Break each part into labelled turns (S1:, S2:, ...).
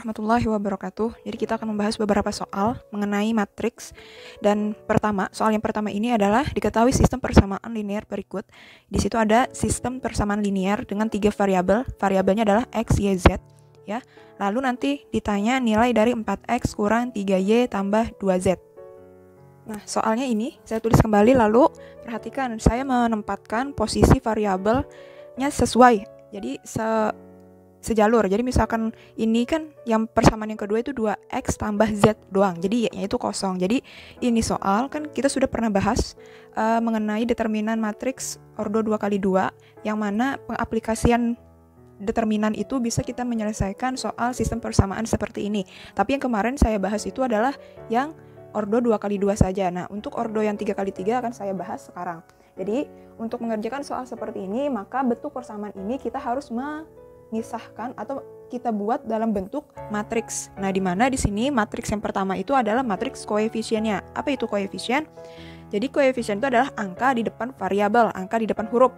S1: warahmatullahi wabarakatuh. Jadi kita akan membahas beberapa soal mengenai matriks. Dan soal yang pertama ini adalah diketahui sistem persamaan linear berikut. Di situ ada sistem persamaan linear dengan 3 variabel. Variabelnya adalah x, y, z. Ya. Lalu nanti ditanya nilai dari 4x kurang 3y tambah 2z. Nah, soalnya ini saya tulis kembali, lalu perhatikan saya menempatkan posisi variabelnya sesuai. Jadi sejalur. Jadi misalkan ini kan yang persamaan yang kedua itu 2x tambah z doang. Jadi y-nya itu kosong. Jadi ini soal kan kita sudah pernah bahas mengenai determinan matriks ordo 2x2 yang mana pengaplikasian determinan itu bisa kita menyelesaikan soal sistem persamaan seperti ini. Tapi yang kemarin saya bahas itu adalah yang ordo 2x2 saja. Nah, untuk ordo yang 3x3 akan saya bahas sekarang. Jadi, untuk mengerjakan soal seperti ini, maka bentuk persamaan ini kita harus mengisahkan atau kita buat dalam bentuk matriks. Nah, di mana di sini matriks yang pertama itu adalah matriks koefisiennya. Apa itu koefisien? Jadi, koefisien itu adalah angka di depan variabel, angka di depan huruf.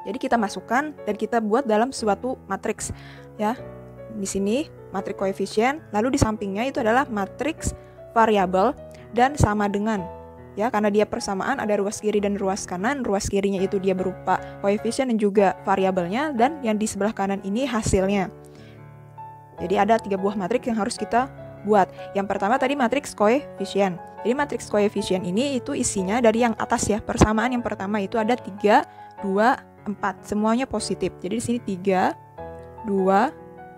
S1: Jadi, kita masukkan dan kita buat dalam suatu matriks, ya. Di sini matriks koefisien, lalu di sampingnya itu adalah matriks variabel dan sama dengan, ya, karena dia persamaan ada ruas kiri dan ruas kanan. Ruas kirinya itu dia berupa koefisien dan juga variabelnya, dan yang di sebelah kanan ini hasilnya. Jadi ada 3 buah matriks yang harus kita buat. Yang pertama tadi matriks koefisien. Jadi matriks koefisien ini itu isinya dari yang atas, ya. Persamaan yang pertama itu ada 3, 2, 4. Semuanya positif. Jadi di sini 3, 2,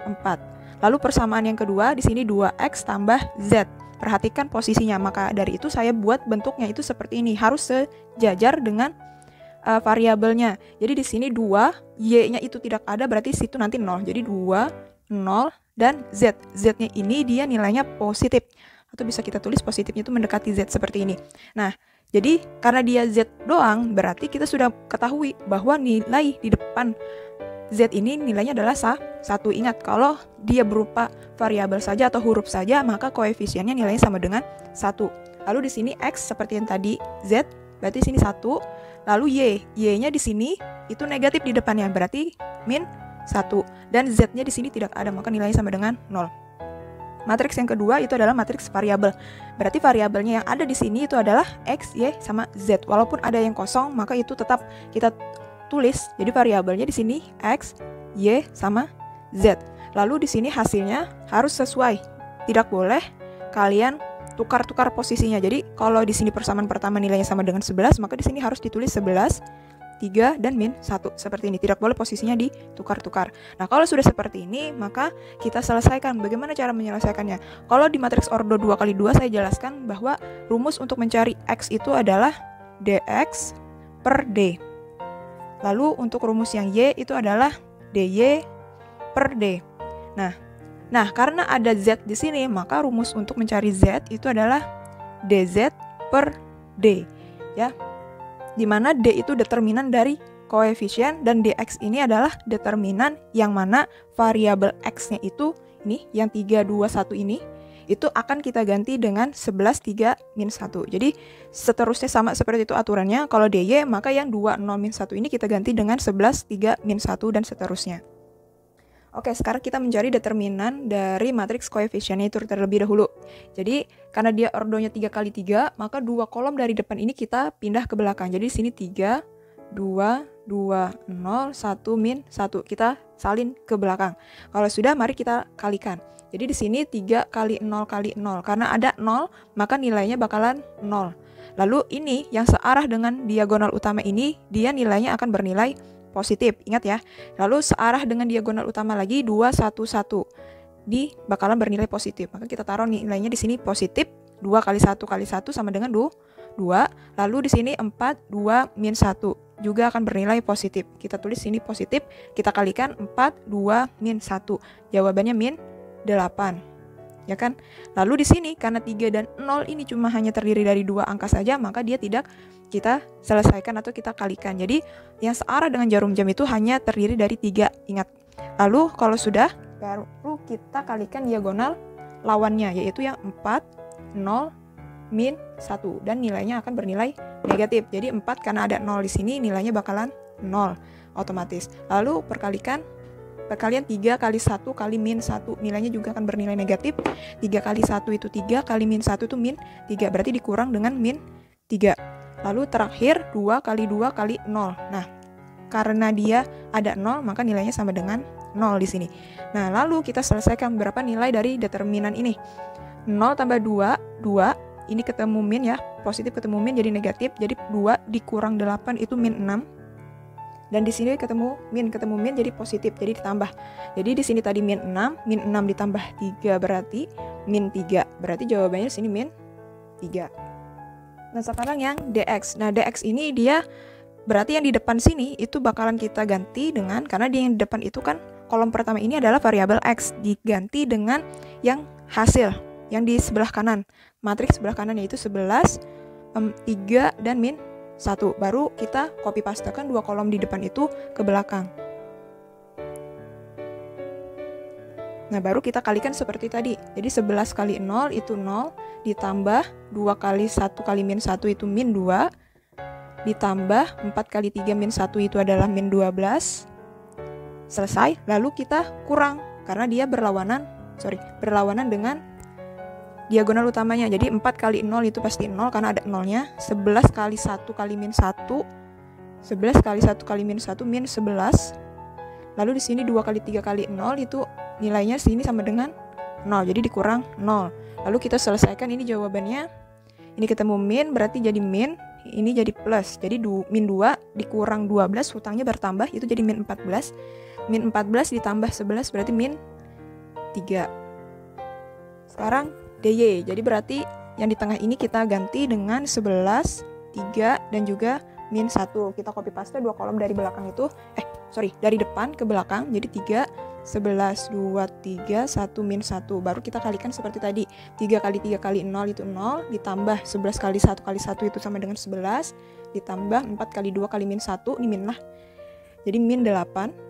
S1: 4. Lalu persamaan yang kedua di sini 2x tambah z. Perhatikan posisinya, maka dari itu saya buat bentuknya itu seperti ini, harus sejajar dengan variabelnya. Jadi di sini 2, y-nya itu tidak ada, berarti situ nanti 0. Jadi 2, 0, dan z. Z-nya ini dia nilainya positif. Atau bisa kita tulis positifnya itu mendekati z seperti ini. Nah, jadi karena dia z doang, berarti kita sudah ketahui bahwa nilai di depan z ini nilainya adalah 1. Ingat, kalau dia berupa variabel saja atau huruf saja, maka koefisiennya nilainya sama dengan 1. Lalu di sini x seperti yang tadi, z berarti sini 1. Lalu y-nya di sini itu negatif di depannya, berarti min 1. Dan z-nya di sini tidak ada, maka nilainya sama dengan 0. Matriks yang kedua itu adalah matriks variabel. Berarti variabelnya yang ada di sini itu adalah x, y, sama z. Walaupun ada yang kosong, maka itu tetap kita tulis. Jadi variabelnya di sini x, y, sama z. Lalu di sini hasilnya harus sesuai. Tidak boleh kalian tukar-tukar posisinya. Jadi kalau di sini persamaan pertama nilainya sama dengan 11, maka di sini harus ditulis 11, 3, dan min 1. Seperti ini. Tidak boleh posisinya ditukar-tukar. Nah, kalau sudah seperti ini, maka kita selesaikan. Bagaimana cara menyelesaikannya? Kalau di matriks ordo 2x2 saya jelaskan bahwa rumus untuk mencari x itu adalah dx per d. Lalu untuk rumus yang y itu adalah dy per d. Nah, karena ada z di sini, maka rumus untuk mencari z itu adalah dz per d, ya. Dimana d itu determinan dari koefisien dan dx ini adalah determinan yang mana variabel x-nya itu ini yang 3, 2, 1 ini itu akan kita ganti dengan 11, 3, min 1. Jadi seterusnya sama seperti itu aturannya. Kalau dy, maka yang 2, 0, min 1 ini kita ganti dengan 11, 3, min 1, dan seterusnya. Oke, sekarang kita mencari determinan dari matriks koefisiennya itu terlebih dahulu. Jadi karena dia ordonya 3x3, maka 2 kolom dari depan ini kita pindah ke belakang. Jadi di sini 3, 2, 2, 0, 1, min 1. Kita salin ke belakang. Kalau sudah, mari kita kalikan. Jadi di sini 3 kali 0 kali 0. Karena ada 0, maka nilainya bakalan 0. Lalu ini yang searah dengan diagonal utama ini, dia nilainya akan bernilai positif. Ingat ya. Lalu searah dengan diagonal utama lagi 2, 1, 1. Di bakalan bernilai positif. Maka kita taruh nilainya di sini positif. 2 kali 1 kali 1 sama dengan 2. Lalu di sini 4, 2, min 1. Juga akan bernilai positif. Kita tulis sini positif. Kita kalikan 4, 2, min 1. Jawabannya min 8. Ya kan? Lalu di sini karena 3 dan 0 ini cuma hanya terdiri dari 2 angka saja, maka dia tidak kita selesaikan atau kita kalikan. Jadi yang searah dengan jarum jam itu hanya terdiri dari 3, ingat. Lalu kalau sudah, baru kita kalikan diagonal lawannya, yaitu yang 4, 0, min 1. Dan nilainya akan bernilai negatif. Jadi 4 karena ada 0 di sini, nilainya bakalan 0 otomatis. Lalu perkalikan perkalian 3 kali 1 kali min 1, nilainya juga akan bernilai negatif. 3 kali 1 itu 3, kali min 1 itu min 3, berarti dikurang dengan min 3. Lalu terakhir 2 kali 2 kali 0. Nah, karena dia ada 0, maka nilainya sama dengan 0 di sini. Nah, lalu kita selesaikan berapa nilai dari determinan ini. 0 tambah 2, 2, ini ketemu min ya, positif ketemu min jadi negatif, jadi 2 dikurang 8 itu min 6. Dan di sini ketemu min jadi positif, jadi ditambah. Jadi di sini tadi min 6 ditambah 3 berarti min 3. Berarti jawabannya di sini min 3. Nah, sekarang yang dx. Nah, dx ini dia berarti yang di depan sini itu bakalan kita ganti dengan, karena dia yang di depan itu kan kolom pertama ini adalah variabel x, diganti dengan yang hasil yang di sebelah kanan. Matriks sebelah kanan yaitu 11, 3 dan min 1. Baru kita copy pastekan dua kolom di depan itu ke belakang. Nah, baru kita kalikan seperti tadi. Jadi 11 kali 0 itu 0, ditambah 2 kali 1 kali min 1 itu min 2, ditambah 4 kali 3 min 1 itu adalah min 12. Selesai, lalu kita kurang, karena dia berlawanan dengan diagonal utamanya. Jadi 4 kali 0 itu pasti 0 karena ada 0-nya. 11 kali 1 kali min 1. 11 kali 1 kali min 1 min 11. Lalu di sini 2 kali 3 kali 0 itu nilainya sini sama dengan 0. Jadi dikurang 0. Lalu kita selesaikan ini jawabannya. Ini ketemu min berarti jadi min, ini jadi plus. Jadi min 2 dikurang 12, hutangnya bertambah itu jadi min 14. Min 14 ditambah 11 berarti min 3. Sekarang dy, jadi berarti yang di tengah ini kita ganti dengan 11, 3, dan juga min 1. Kita copy paste dua kolom dari belakang itu, dari depan ke belakang, jadi 3, 11, 2, 3, 1, min 1. Baru kita kalikan seperti tadi, 3 kali 3 kali 0 itu 0, ditambah 11 kali 1 kali 1 itu sama dengan 11, ditambah 4 kali 2 kali min 1, ini min lah, jadi min 8.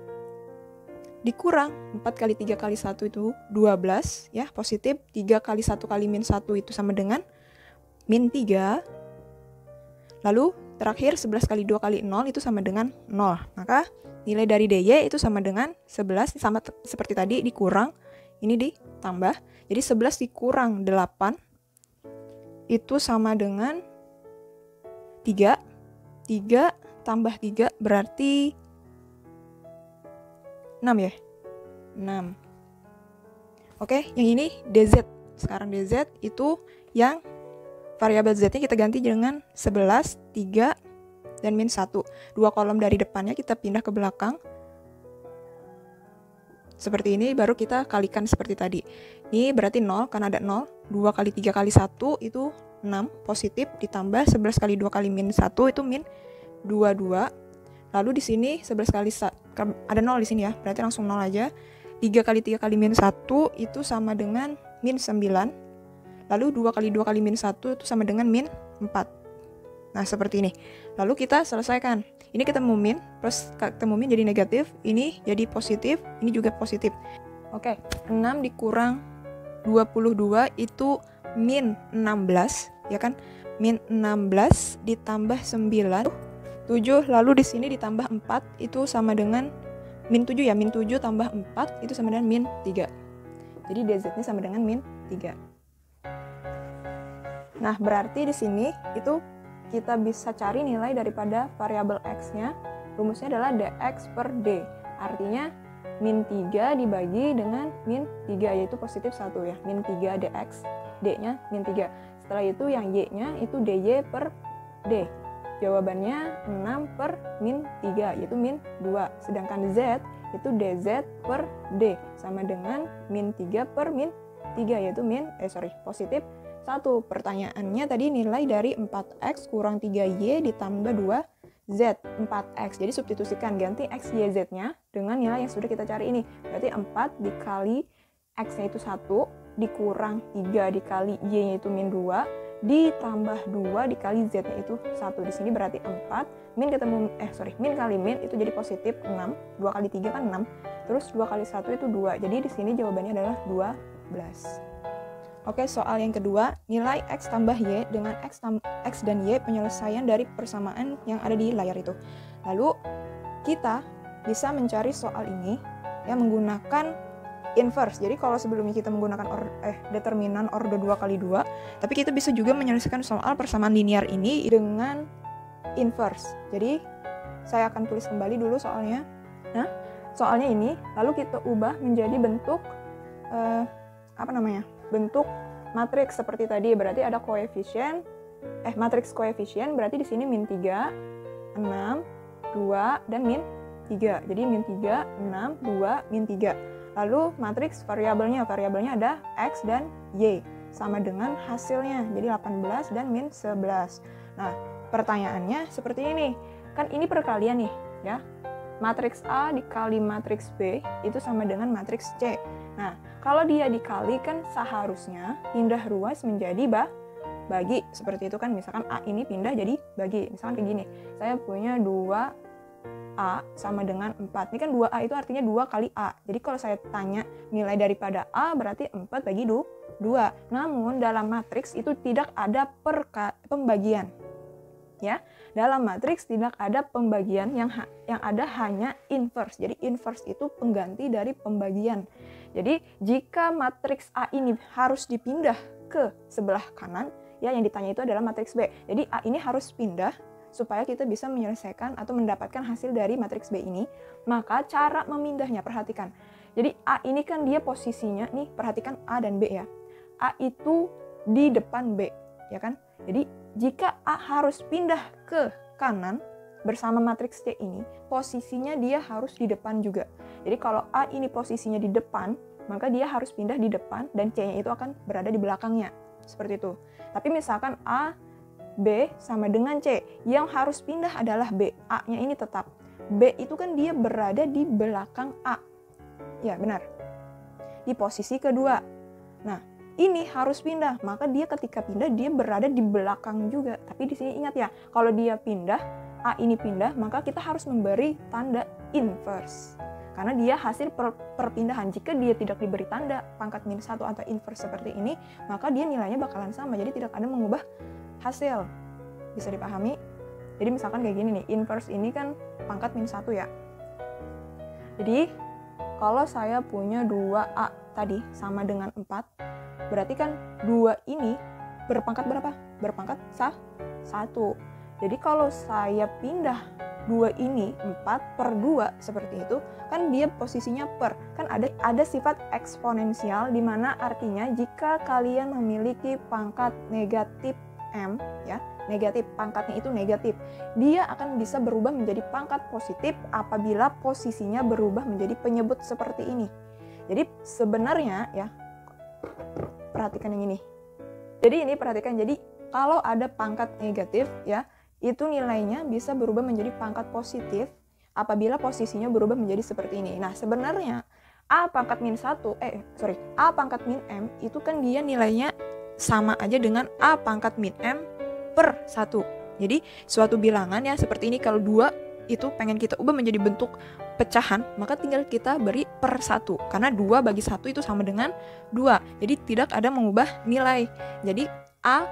S1: Dikurang 4 kali 3 kali 1 itu 12 ya, positif. 3 kali 1 kali min 1 itu sama dengan min 3. Lalu terakhir 11 kali 2 kali 0 itu sama dengan 0. Maka nilai dari dy itu sama dengan 11, sama seperti tadi, dikurang, ini ditambah. Jadi 11 dikurang 8 itu sama dengan 3. 3 tambah 3 berarti 6 ya? 6. Oke, yang ini dz. Sekarang dz itu yang variabel z-nya kita ganti dengan 11, 3, dan min 1. Dua kolom dari depannya kita pindah ke belakang. Seperti ini, baru kita kalikan seperti tadi. Ini berarti 0, karena ada 0. 2 kali 3 kali 1 itu 6, positif, ditambah 11 kali 2 kali min 1 itu min 22. Lalu di sini 11 kali ada 0 di sini ya, berarti langsung 0 aja. 3 kali 3 kali min 1 itu sama dengan min 9. Lalu 2 kali 2 kali min 1 itu sama dengan min 4. Nah, seperti ini. Lalu kita selesaikan. Ini ketemu min, plus ketemu min jadi negatif, ini jadi positif, ini juga positif. Oke, 6 dikurang 22 itu min 16, ya kan? Min 16 ditambah 9, 7, lalu di sini ditambah 4 itu sama dengan min 7 ya, min 7 tambah 4 itu sama dengan min 3. Jadi dz-nya sama dengan min 3. Nah, berarti di sini itu kita bisa cari nilai daripada variabel x-nya. Rumusnya adalah dx per d. Artinya min 3 dibagi dengan min 3, yaitu positif 1 ya. Min 3 dx, d-nya min 3. Setelah itu yang y-nya itu dy per d. Jawabannya 6 per min 3, yaitu min 2. Sedangkan z itu dz per d, sama dengan min 3 per min 3, yaitu positif 1. Pertanyaannya tadi nilai dari 4x kurang 3y ditambah 2z, 4x. Jadi substitusikan, ganti x, y, z-nya dengan nilai yang sudah kita cari ini. Berarti 4 dikali x-nya itu 1, dikurang 3 dikali y-nya itu min 2, ditambah 2 dikali z-nya itu 1. Di sini berarti 4, min kali min itu jadi positif 6. 2 kali 3 kan 6. Terus 2 kali 1 itu 2. Jadi di sini jawabannya adalah 12. Oke, soal yang kedua, nilai x tambah y dengan x dan y penyelesaian dari persamaan yang ada di layar itu. Lalu kita bisa mencari soal ini ya menggunakan inverse. Jadi kalau sebelumnya kita menggunakan determinan order 2 kali 2, tapi kita bisa juga menyelesaikan soal persamaan linear ini dengan inverse. Jadi saya akan tulis kembali dulu soalnya. Nah, soalnya ini lalu kita ubah menjadi bentuk bentuk matriks seperti tadi. Berarti ada koefisien matriks koefisien, berarti di sini min 3, 6, 2 dan min 3. Jadi min 3, 6, 2, min 3. Lalu matriks variabelnya ada X dan Y, sama dengan hasilnya, jadi 18 dan min 11. Nah, pertanyaannya seperti ini, kan ini perkalian nih, ya. Matriks A dikali matriks B itu sama dengan matriks C. Nah, kalau dia dikali kan seharusnya pindah ruas menjadi bagi, seperti itu kan. Misalkan A ini pindah jadi bagi, misalkan kayak gini, saya punya 2A sama dengan 4. Ini kan 2A itu artinya 2 kali A. Jadi kalau saya tanya nilai daripada A berarti 4 bagi 2. Namun dalam matriks itu tidak ada pembagian. Ya, dalam matriks tidak ada pembagian, yang ada hanya inverse. Jadi inverse itu pengganti dari pembagian. Jadi jika matriks A ini harus dipindah ke sebelah kanan, ya yang ditanya itu adalah matriks B. Jadi A ini harus pindah supaya kita bisa menyelesaikan atau mendapatkan hasil dari matriks B ini. Maka cara memindahnya, perhatikan. Jadi A ini kan dia posisinya, nih perhatikan A dan B ya. A itu di depan B, ya kan? Jadi jika A harus pindah ke kanan bersama matriks C ini, posisinya dia harus di depan juga. Jadi kalau A ini posisinya di depan, maka dia harus pindah di depan dan C-nya itu akan berada di belakangnya. Seperti itu. Tapi misalkan A, B sama dengan C, yang harus pindah adalah B. A-nya ini tetap. B itu kan dia berada di belakang A. Ya, benar. Di posisi kedua. Nah, ini harus pindah, maka dia ketika pindah dia berada di belakang juga. Tapi di sini ingat ya, kalau dia pindah, A ini pindah, maka kita harus memberi tanda inverse. Karena dia hasil perpindahan. Jika dia tidak diberi tanda pangkat min 1 atau inverse seperti ini, maka dia nilainya bakalan sama. Jadi tidak ada mengubah hasil. Bisa dipahami? Jadi misalkan kayak gini nih, inverse ini kan pangkat min 1 ya. Jadi kalau saya punya 2A tadi sama dengan 4, berarti kan 2 ini berpangkat berapa? Berpangkat 1. Jadi kalau saya pindah 2 ini 4/2 seperti itu, kan dia posisinya per. Kan ada sifat eksponensial, di mana artinya jika kalian memiliki pangkat negatif M, ya, negatif, pangkatnya itu negatif, dia akan bisa berubah menjadi pangkat positif apabila posisinya berubah menjadi penyebut seperti ini. Jadi sebenarnya ya, perhatikan yang ini. Jadi ini perhatikan, jadi kalau ada pangkat negatif ya, itu nilainya bisa berubah menjadi pangkat positif apabila posisinya berubah menjadi seperti ini. Nah, sebenarnya A pangkat min 1, A pangkat min M itu kan dia nilainya sama aja dengan A pangkat min M per 1. Jadi suatu bilangan ya seperti ini, kalau 2 itu pengen kita ubah menjadi bentuk pecahan, maka tinggal kita beri per 1. Karena 2 bagi 1 itu sama dengan 2. Jadi tidak ada mengubah nilai. Jadi A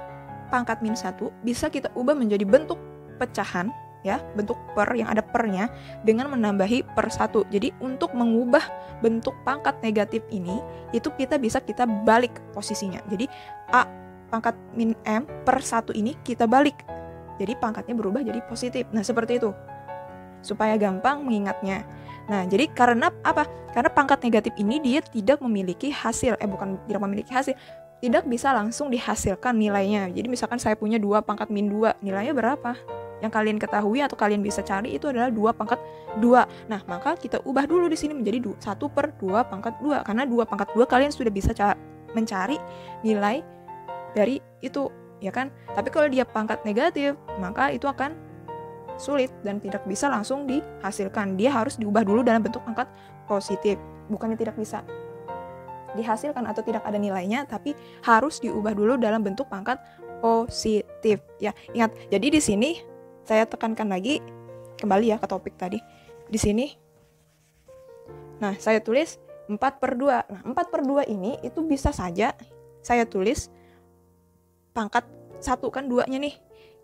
S1: pangkat min 1 bisa kita ubah menjadi bentuk pecahan, ya, bentuk per yang ada pernya dengan menambahi per 1. Jadi untuk mengubah bentuk pangkat negatif ini, itu kita balik posisinya. Jadi A pangkat min M per 1 ini kita balik. Jadi pangkatnya berubah jadi positif. Nah, seperti itu. Supaya gampang mengingatnya. Nah, jadi karena apa? Karena pangkat negatif ini dia tidak memiliki hasil. Tidak memiliki hasil. Tidak bisa langsung dihasilkan nilainya. Jadi misalkan saya punya 2 pangkat min 2, nilainya berapa? Yang kalian ketahui atau kalian bisa cari itu adalah 2 pangkat 2. Nah, maka kita ubah dulu di sini menjadi 1/2 pangkat 2. Karena 2 pangkat 2 kalian sudah bisa mencari nilai dari itu, ya kan? Tapi kalau dia pangkat negatif, maka itu akan sulit dan tidak bisa langsung dihasilkan. Dia harus diubah dulu dalam bentuk pangkat positif. Bukannya tidak bisa dihasilkan atau tidak ada nilainya, tapi harus diubah dulu dalam bentuk pangkat positif. Ya, ingat. Jadi di sini saya tekankan lagi kembali ya ke topik tadi. Di sini, nah saya tulis 4/2. Nah 4/2 ini itu bisa saja saya tulis pangkat 1 kan 2-nya nih.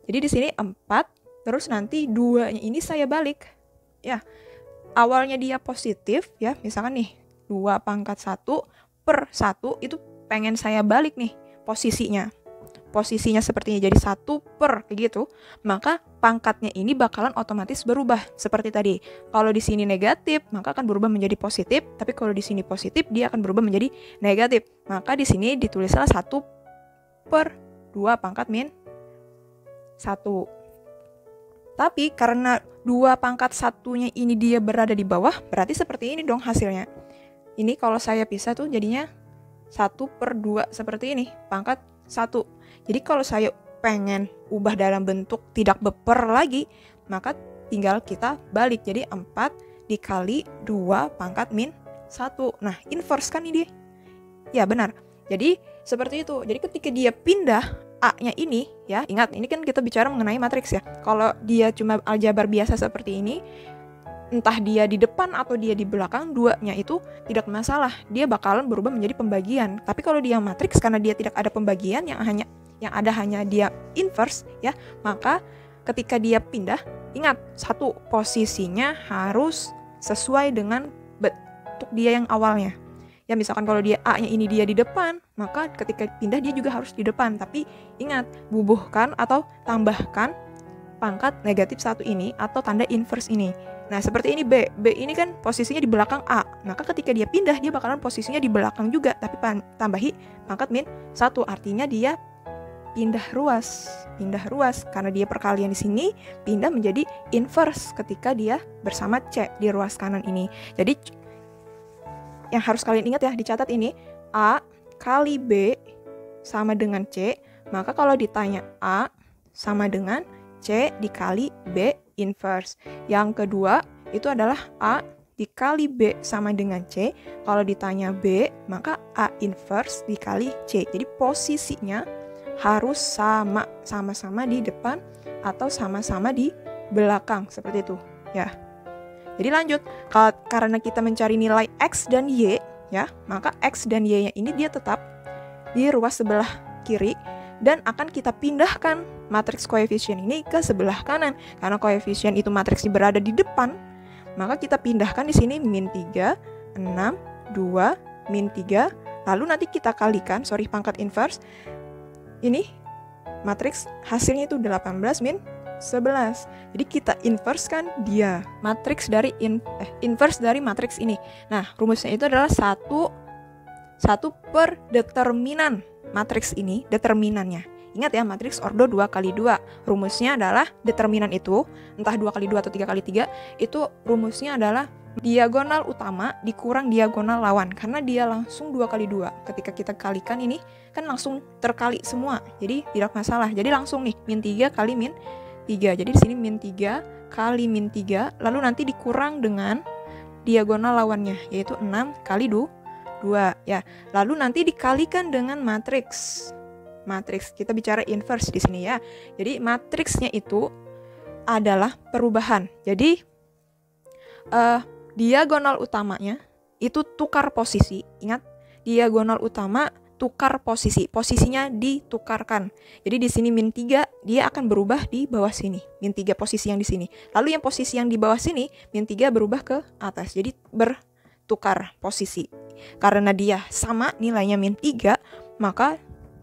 S1: Jadi di sini 4, terus nanti 2-nya ini saya balik. Ya, awalnya dia positif ya, misalkan nih 2 pangkat 1 per 1 itu pengen saya balik nih posisinya seperti ini, jadi 1 per kayak gitu, maka pangkatnya ini bakalan otomatis berubah seperti tadi. Kalau di sini negatif, maka akan berubah menjadi positif, tapi kalau di sini positif, dia akan berubah menjadi negatif. Maka di sini ditulislah 1 per 2 pangkat min 1. Tapi karena 2 pangkat 1-nya ini dia berada di bawah, berarti seperti ini dong hasilnya. Ini kalau saya pisah tuh jadinya 1 per 2 seperti ini, pangkat 1. Jadi kalau saya pengen ubah dalam bentuk tidak beper lagi, maka tinggal kita balik. Jadi 4 dikali 2 pangkat min 1. Nah, inverse kan ini dia? Ya, benar. Jadi seperti itu. Jadi ketika dia pindah A-nya ini, ya ingat ini kan kita bicara mengenai matriks ya. Kalau dia cuma aljabar biasa seperti ini, entah dia di depan atau dia di belakang, 2-nya itu tidak masalah. Dia bakalan berubah menjadi pembagian. Tapi kalau dia matriks, karena dia tidak ada pembagian, yang ada hanya dia inverse ya, maka ketika dia pindah, ingat satu, posisinya harus sesuai dengan bentuk dia yang awalnya. Ya misalkan kalau dia A-nya ini dia di depan, maka ketika pindah dia juga harus di depan. Tapi ingat, bubuhkan atau tambahkan pangkat negatif 1 ini atau tanda inverse ini. Nah seperti ini B. B ini kan posisinya di belakang A. Maka ketika dia pindah, dia bakalan posisinya di belakang juga. Tapi tambahi pangkat min 1. Artinya dia pindah ruas. Karena dia perkalian di sini, pindah menjadi inverse ketika dia bersama C di ruas kanan ini. Jadi yang harus kalian ingat ya, dicatat ini, A kali B sama dengan C, maka kalau ditanya A sama dengan C dikali B inverse. Yang kedua itu adalah A dikali B sama dengan C, kalau ditanya B maka A inverse dikali C. Jadi posisinya harus sama-sama di depan atau sama-sama di belakang, seperti itu ya. Jadi lanjut, karena kita mencari nilai X dan Y, ya, maka X dan Y-nya ini dia tetap di ruas sebelah kiri, dan akan kita pindahkan matriks koefisien ini ke sebelah kanan. Karena koefisien itu matriksnya berada di depan, maka kita pindahkan di sini min 3, 6, 2, min 3, lalu nanti kita kalikan, pangkat inverse, ini matriks hasilnya itu 18 min 11. Jadi kita inverse kan dia matriks dari inverse dari matriks ini. Nah, rumusnya itu adalah 1 per determinan matriks ini, determinannya. Ingat ya, matriks ordo 2 kali 2. Rumusnya adalah determinan itu, entah 2 kali 2 atau 3 kali 3, itu rumusnya adalah diagonal utama dikurang diagonal lawan, karena dia langsung 2 kali 2. Ketika kita kalikan ini kan langsung terkali semua. Jadi tidak masalah. Jadi langsung nih min 3 kali min 3. Jadi di sini min 3 kali min 3, lalu nanti dikurang dengan diagonal lawannya, yaitu 6 kali 2 ya. Lalu nanti dikalikan dengan matriks. Kita bicara inverse di sini ya. Jadi matriksnya itu adalah perubahan. Jadi diagonal utamanya itu tukar posisi. Ingat, diagonal utama tukar posisinya ditukarkan. Jadi di sini min 3 dia akan berubah di bawah sini, min 3 posisi yang di sini. Lalu yang posisi yang di bawah sini min 3 berubah ke atas. Jadi bertukar posisi. Karena dia sama nilainya min 3, maka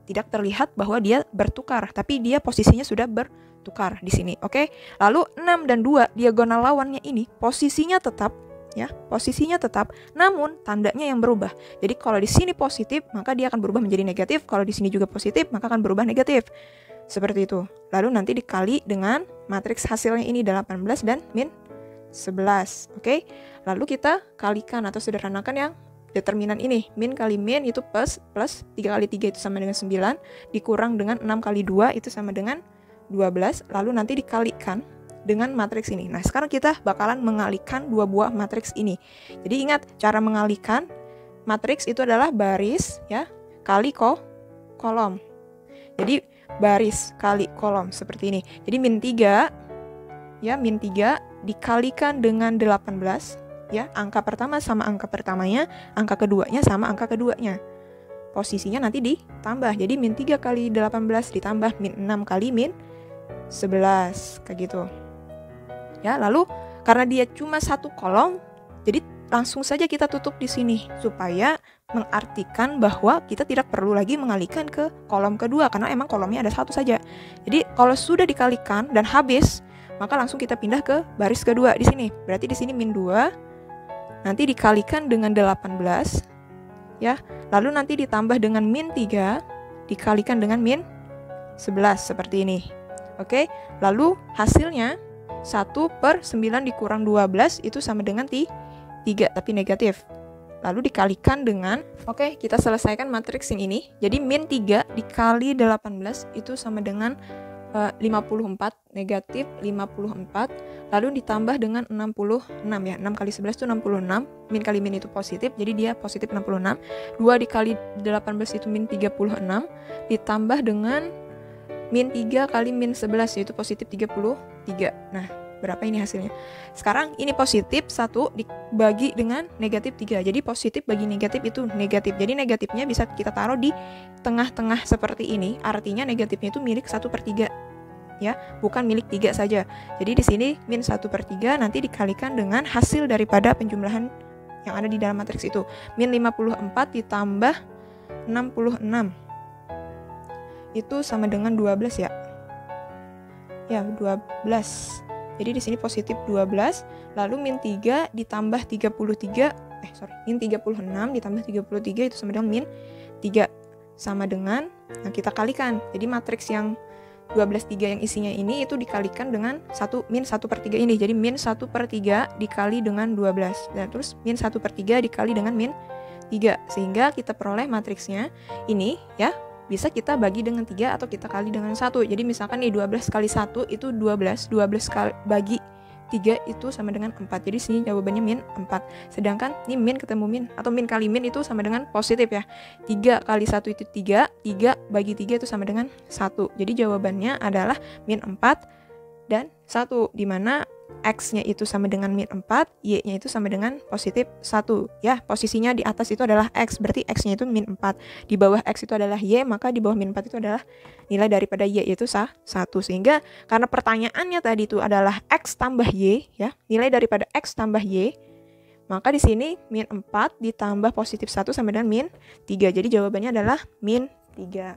S1: tidak terlihat bahwa dia bertukar, tapi dia posisinya sudah bertukar di sini. Oke. Lalu 6 dan 2 diagonal lawannya ini posisinya tetap ya, posisinya tetap, namun tandanya yang berubah. Jadi kalau di sini positif, maka dia akan berubah menjadi negatif. Kalau di sini juga positif, maka akan berubah negatif. Seperti itu. Lalu nanti dikali dengan matriks hasilnya ini 18 dan min 11. Oke. Lalu kita kalikan atau sederhanakan yang determinan ini. Min kali min itu plus 3 kali 3 itu sama dengan 9, dikurang dengan 6 kali 2 itu sama dengan 12. Lalu nanti dikalikan dengan matriks ini. Nah, sekarang kita bakalan mengalihkan 2 buah matriks ini. Jadi ingat, cara mengalihkan matriks itu adalah baris ya kali kolom. Jadi baris kali kolom seperti ini. Jadi min 3 ya, min 3 dikalikan dengan 18 ya, angka pertama sama angka pertamanya, angka keduanya sama angka keduanya. Posisinya nanti ditambah. Jadi min 3 kali 18 ditambah min 6 kali min 11 kayak gitu. Ya, lalu Karena dia cuma satu kolom, jadi langsung saja kita tutup di sini supaya mengartikan bahwa kita tidak perlu lagi mengalihkan ke kolom kedua karena emang kolomnya ada satu saja. Jadi kalau sudah dikalikan dan habis, maka langsung kita pindah ke baris kedua di sini. Berarti di sini min 2, nanti dikalikan dengan 18, ya. Lalu nanti ditambah dengan min 3, dikalikan dengan min 11 seperti ini. Oke, lalu hasilnya 1/9 dikurang 12 itu sama dengan 3, tapi negatif. Lalu dikalikan dengan, oke, kita selesaikan matriks yang ini. Jadi min 3 dikali 18 itu sama dengan 54, negatif 54. Lalu ditambah dengan 66 ya. 6 kali 11 itu 66. Min kali min itu positif, jadi dia positif 66. 2 dikali 18 itu min 36. Ditambah dengan min 3 kali min 11 yaitu positif 33. Nah, berapa ini hasilnya? Sekarang ini positif 1 dibagi dengan negatif 3. Jadi positif bagi negatif itu negatif. Jadi negatifnya bisa kita taruh di tengah-tengah seperti ini. Artinya negatifnya itu milik 1/3. Ya, bukan milik 3 saja. Jadi di sini min 1/3 nanti dikalikan dengan hasil daripada penjumlahan yang ada di dalam matriks itu. Min 54 ditambah 66. Itu sama dengan 12 ya. Ya, 12. Jadi di sini positif 12, lalu min 3 ditambah 33, min 36 ditambah 33 itu sama dengan min 3. Sama dengan, nah kita kalikan. Jadi matriks yang 12/3 yang isinya ini itu dikalikan dengan min 1/3 ini. Jadi min 1/3 dikali dengan 12. Dan terus min 1/3 dikali dengan min 3. Sehingga kita peroleh matriksnya ini ya. Bisa kita bagi dengan 3 atau kita kali dengan 1. Jadi misalkan nih 12 kali 1 itu 12. 12 kali bagi 3 itu sama dengan 4. Jadi sini jawabannya min 4. Sedangkan ini min ketemu min atau min kali min itu sama dengan positif ya. 3 kali 1 itu 3. 3 bagi 3 itu sama dengan 1. Jadi jawabannya adalah min 4 dan 1. Dimana X-nya itu sama dengan min 4, Y-nya itu sama dengan positif 1. Ya, posisinya di atas itu adalah X, berarti X-nya itu min 4. Di bawah X itu adalah Y, maka di bawah min 4 itu adalah nilai daripada Y, yaitu 1. Sehingga karena pertanyaannya tadi itu adalah X tambah Y, ya, nilai daripada X tambah Y, maka di sini min 4 ditambah positif 1 sama dengan min 3. Jadi jawabannya adalah min 3.